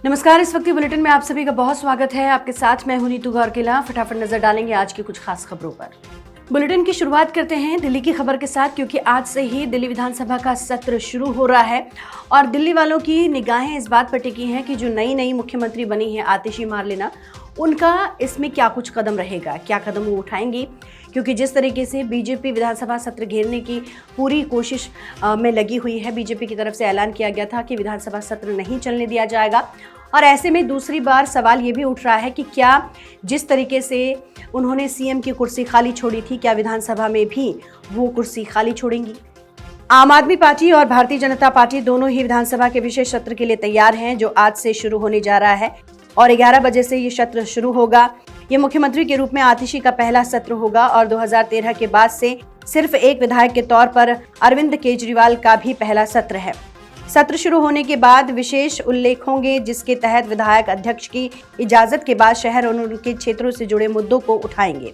नमस्कार। इस वक्त के बुलेटिन में आप सभी का बहुत स्वागत है। आपके साथ मैं हूं नीतू गौरकिला। फटाफट नजर डालेंगे आज की कुछ खास खबरों पर। बुलेटिन की शुरुआत करते हैं दिल्ली की खबर के साथ, क्योंकि आज से ही दिल्ली विधानसभा का सत्र शुरू हो रहा है और दिल्ली वालों की निगाहें इस बात पर टिकी हैं कि जो नई मुख्यमंत्री बनी है आतिशी मार्लेना, उनका इसमें क्या कुछ कदम रहेगा, क्या कदम वो उठाएंगी। क्योंकि जिस तरीके से बीजेपी विधानसभा सत्र घेरने की पूरी कोशिश में लगी हुई है, बीजेपी की तरफ से ऐलान किया गया था कि विधानसभा सत्र नहीं चलने दिया जाएगा। और ऐसे में दूसरी बार सवाल ये भी उठ रहा है कि क्या जिस तरीके से उन्होंने सीएम की कुर्सी खाली छोड़ी थी, क्या विधानसभा में भी वो कुर्सी खाली छोड़ेंगी। आम आदमी पार्टी और भारतीय जनता पार्टी दोनों ही विधानसभा के विशेष सत्र के लिए तैयार हैं, जो आज से शुरू होने जा रहा है और 11 बजे से ये सत्र शुरू होगा। ये मुख्यमंत्री के रूप में आतिशी का पहला सत्र होगा और 2013 के बाद से सिर्फ एक विधायक के तौर पर अरविंद केजरीवाल का भी पहला सत्र है। सत्र शुरू होने के बाद विशेष उल्लेख होंगे, जिसके तहत विधायक अध्यक्ष की इजाजत के बाद शहर और उनके क्षेत्रों से जुड़े मुद्दों को उठाएंगे।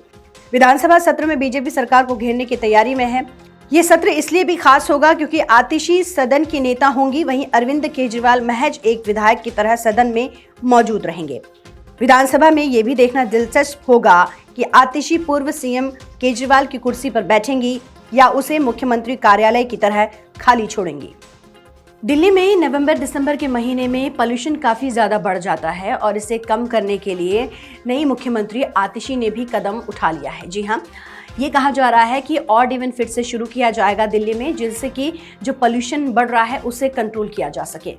विधानसभा सत्र में बीजेपी सरकार को घेरने की तैयारी में है। ये सत्र इसलिए भी खास होगा क्योंकि आतिशी सदन की नेता होंगी, वहीं अरविंद केजरीवाल महज एक विधायक की तरह सदन में मौजूद रहेंगे। विधानसभा में ये भी देखना दिलचस्प होगा कि आतिशी पूर्व सीएम केजरीवाल की कुर्सी पर बैठेंगी या उसे मुख्यमंत्री कार्यालय की तरह खाली छोड़ेंगी। दिल्ली में नवंबर-दिसंबर के महीने में पॉल्यूशन काफ़ी ज़्यादा बढ़ जाता है और इसे कम करने के लिए नई मुख्यमंत्री आतिशी ने भी कदम उठा लिया है। जी हाँ, ये कहा जा रहा है कि ऑड इवन फिर से शुरू किया जाएगा दिल्ली में, जिससे कि जो पॉल्यूशन बढ़ रहा है उसे कंट्रोल किया जा सके।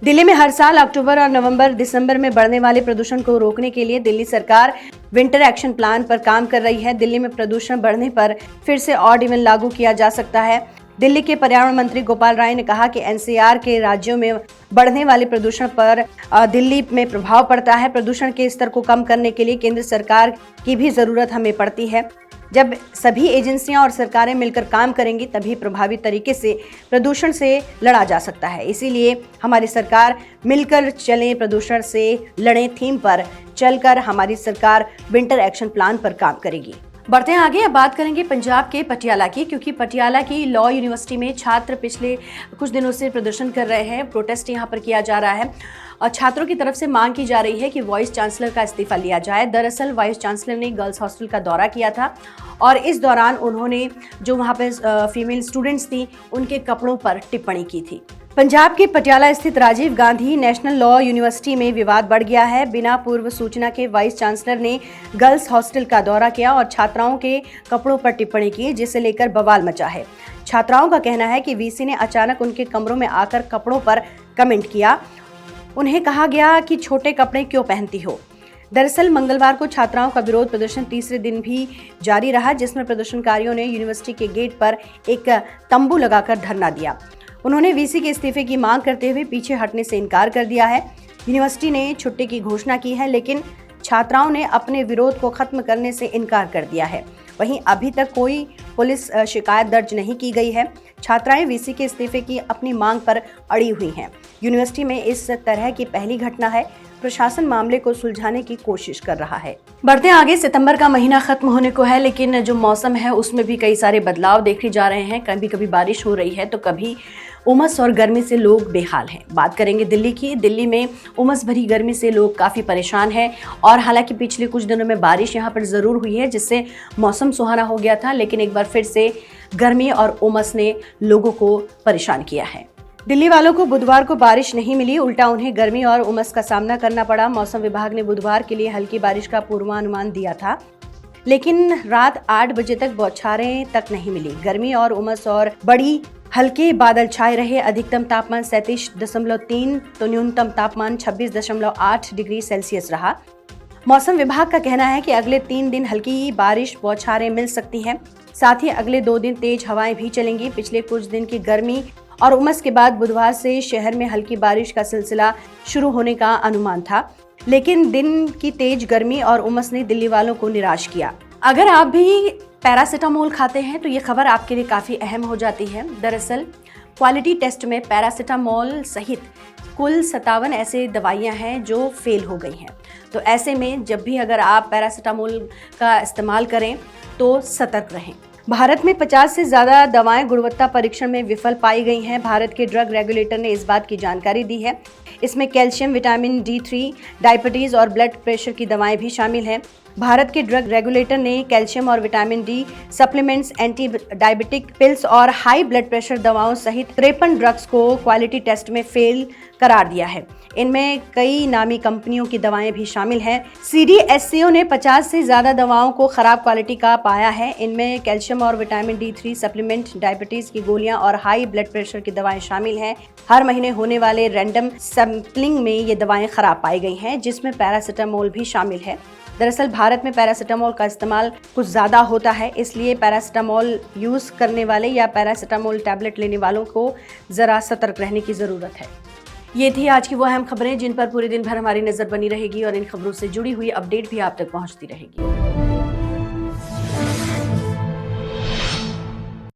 दिल्ली में हर साल अक्टूबर और नवंबर-दिसंबर में बढ़ने वाले प्रदूषण को रोकने के लिए दिल्ली सरकार विंटर एक्शन प्लान पर काम कर रही है। दिल्ली में प्रदूषण बढ़ने पर फिर से ऑड इवन लागू किया जा सकता है। दिल्ली के पर्यावरण मंत्री गोपाल राय ने कहा कि एनसीआर के राज्यों में बढ़ने वाले प्रदूषण पर दिल्ली में प्रभाव पड़ता है। प्रदूषण के स्तर को कम करने के लिए केंद्र सरकार की भी जरूरत हमें पड़ती है। जब सभी एजेंसियां और सरकारें मिलकर काम करेंगी तभी प्रभावी तरीके से प्रदूषण से लड़ा जा सकता है। इसीलिए हमारी सरकार मिलकर चलें, प्रदूषण से लड़ें थीम पर चलकर हमारी सरकार विंटर एक्शन प्लान पर काम करेगी। बढ़ते हैं आगे। अब बात करेंगे पंजाब के पटियाला की, क्योंकि पटियाला की लॉ यूनिवर्सिटी में छात्र पिछले कुछ दिनों से प्रदर्शन कर रहे हैं। प्रोटेस्ट यहाँ पर किया जा रहा है और छात्रों की तरफ से मांग की जा रही है कि वाइस चांसलर का इस्तीफा लिया जाए। दरअसल वाइस चांसलर ने गर्ल्स हॉस्टल का दौरा किया था और इस दौरान उन्होंने जो वहाँ पे फीमेल स्टूडेंट्स थी उनके कपड़ों पर टिप्पणी की थी। पंजाब के पटियाला स्थित Rajiv Gandhi national law university में विवाद बढ़ गया है। बिना पूर्व सूचना के वाइस चांसलर ने गर्ल्स हॉस्टल का दौरा किया और छात्राओं के कपड़ों पर टिप्पणी की, जिसे लेकर बवाल मचा है। छात्राओं का कहना है कि वीसी ने अचानक उनके कमरों में आकर कपड़ों पर कमेंट किया। उन्हें कहा गया कि छोटे कपड़े क्यों पहनती हो। दरअसल मंगलवार को छात्राओं का विरोध प्रदर्शन तीसरे दिन भी जारी रहा, जिसमें प्रदर्शनकारियों ने यूनिवर्सिटी के गेट पर एक तंबू लगाकर धरना दिया। उन्होंने वीसी के इस्तीफे की मांग करते हुए पीछे हटने से इनकार कर दिया है। यूनिवर्सिटी ने छुट्टी की घोषणा की है, लेकिन छात्राओं ने अपने विरोध को खत्म करने से इनकार कर दिया है। वहीं अभी तक कोई पुलिस शिकायत दर्ज नहीं की गई है। छात्राएं वीसी के इस्तीफे की अपनी मांग पर अड़ी हुई हैं। यूनिवर्सिटी में इस तरह की पहली घटना है। प्रशासन मामले को सुलझाने की कोशिश कर रहा है। बढ़ते आगे। सितंबर का महीना खत्म होने को है, लेकिन जो मौसम है उसमें भी कई सारे बदलाव देखे जा रहे हैं। कभी कभी बारिश हो रही है तो कभी उमस और गर्मी से लोग बेहाल हैं। बात करेंगे दिल्ली की। दिल्ली में उमस भरी गर्मी से लोग काफ़ी परेशान हैं और हालांकि पिछले कुछ दिनों में बारिश यहाँ पर ज़रूर हुई है, जिससे मौसम सुहाना हो गया था, लेकिन एक बार फिर से गर्मी और उमस ने लोगों को परेशान किया है। दिल्ली वालों को बुधवार को बारिश नहीं मिली, उल्टा उन्हें गर्मी और उमस का सामना करना पड़ा। मौसम विभाग ने बुधवार के लिए हल्की बारिश का पूर्वानुमान दिया था, लेकिन रात 8 बजे तक बौछारें तक नहीं मिली। गर्मी और उमस और बड़ी हल्के बादल छाए रहे। अधिकतम तापमान 37.3 तो न्यूनतम तापमान 26.8 डिग्री सेल्सियस रहा। मौसम विभाग का कहना है कि अगले 3 दिन हल्की बारिश बौछारें मिल सकती हैं। साथ ही अगले 2 दिन तेज हवाएं भी चलेंगी। पिछले कुछ दिन की गर्मी और उमस के बाद बुधवार से शहर में हल्की बारिश का सिलसिला शुरू होने का अनुमान था, लेकिन दिन की तेज गर्मी और उमस ने दिल्ली वालों को निराश किया। अगर आप भी पैरासीटामोल खाते हैं तो ये खबर आपके लिए काफ़ी अहम हो जाती है। दरअसल क्वालिटी टेस्ट में पैरासीटामोल सहित कुल 57 ऐसे दवाइयां हैं जो फेल हो गई हैं। तो ऐसे में जब भी अगर आप पैरासीटामोल का इस्तेमाल करें तो सतर्क रहें। भारत में 50 से ज्यादा दवाएं गुणवत्ता परीक्षण में विफल पाई गई हैं। भारत के ड्रग रेगुलेटर ने इस बात की जानकारी दी है। इसमें कैल्शियम, विटामिन D3, डायबिटीज और ब्लड प्रेशर की दवाएं भी शामिल हैं। भारत के ड्रग रेगुलेटर ने कैल्शियम और vitamin D supplements, anti diabetic pills और हाई ब्लड प्रेशर दवाओं सहित 53 ड्रग्स को क्वालिटी टेस्ट में फेल करार दिया है। इनमें कई नामी कंपनियों की दवाएं भी शामिल हैं। CDSCO ने 50 से ज्यादा दवाओं को खराब क्वालिटी का पाया है। इनमें कैल्शियम और विटामिन D3 सप्लीमेंट, डायबिटीज की गोलियां और हाई ब्लड प्रेशर की दवाएं शामिल हैं। हर महीने होने वाले रैंडम सैंपलिंग में ये दवाएं खराब पाई गई हैं, जिसमें पैरासिटामोल भी शामिल है। दरअसल भारत में पैरासिटामोल का इस्तेमाल कुछ ज़्यादा होता है, इसलिए पैरासिटामोल यूज़ करने वाले या पैरासिटामोल टैबलेट लेने वालों को ज़रा सतर्क रहने की ज़रूरत है। ये थी आज की वो अहम खबरें जिन पर पूरे दिन भर हमारी नज़र बनी रहेगी और इन खबरों से जुड़ी हुई अपडेट भी आप तक पहुंचती रहेगी।